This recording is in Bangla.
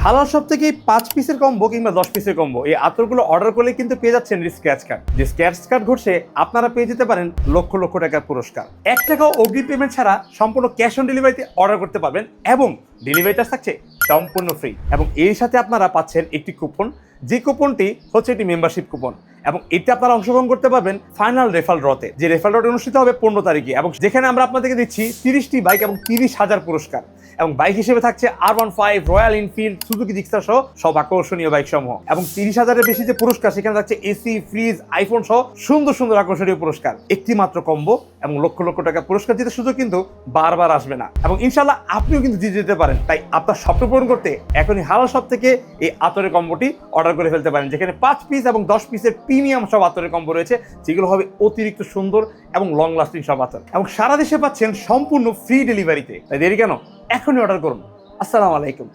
হালাল শপ থেকে 5 পিসের কম্বো কিংবা 10 পিসের কম্বো এই আতরগুলো অর্ডার করলে কিন্তু পেয়ে যাচ্ছেন স্ক্র্যাচ কার্ড। যে স্ক্র্যাচ কার্ড ঘটছে আপনারা পেয়ে যেতে পারেন লক্ষ লক্ষ টাকার পুরস্কার। 1 টাকাও অগ্রিম পেমেন্ট ছাড়া সম্পূর্ণ ক্যাশ অন ডেলিভারিতে অর্ডার করতে পারবেন এবং ডেলিভারি চার্জ থাকছে সম্পূর্ণ ফ্রি। এবং এর সাথে আপনারা পাচ্ছেন একটি কুপন, যে কুপনটি হচ্ছে একটি মেম্বারশিপ কুপন এবং এতে আপনারা অংশগ্রহণ করতে পারবেন ফাইনাল রেফাল ড্রতে। যে রেফাল ড্রটি অনুষ্ঠিত হবে 15 তারিখে এবং যেখানে আমরা আপনাদেরকে দিচ্ছি 30টি বাইক এবং 30,000 পুরস্কার। এবং বাইক হিসেবে থাকছে R15, royal Enfield, Suzuki Gixxer সহ সব আকর্ষণীয় বাইক সমূহ। এবং 30,000-এর বেশি যে পুরস্কার সেখানে থাকছে এসি, ফ্রিজ, আইফোন সহ সুন্দর সুন্দর আকর্ষণীয় পুরস্কার। একটি মাত্র কম্বো এবং লক্ষ লক্ষ টাকা পুরস্কার জিতে সুযোগ কিন্তু বারবার আসবে না এবং ইনশাল্লাহ আপনিও কিন্তু জিতে যেতে পারেন। তাই আপনার স্বপ্ন পূরণ করতে এখনই হালাল শপ থেকে এই আতরের কম্বোটি অর্ডার করে ফেলতে পারেন, যেখানে 5 পিস এবং 10 পিসের প্রিমিয়াম সব আতরের কম্বো রয়েছে, যেগুলো হবে অতিরিক্ত সুন্দর এবং লং লাস্টিং সব আতর এবং সারা দেশে পাচ্ছেন সম্পূর্ণ ফ্রি ডেলিভারিতে। তাই দেরি কেন, এখনই অর্ডার করুন। আসসালামু আলাইকুম।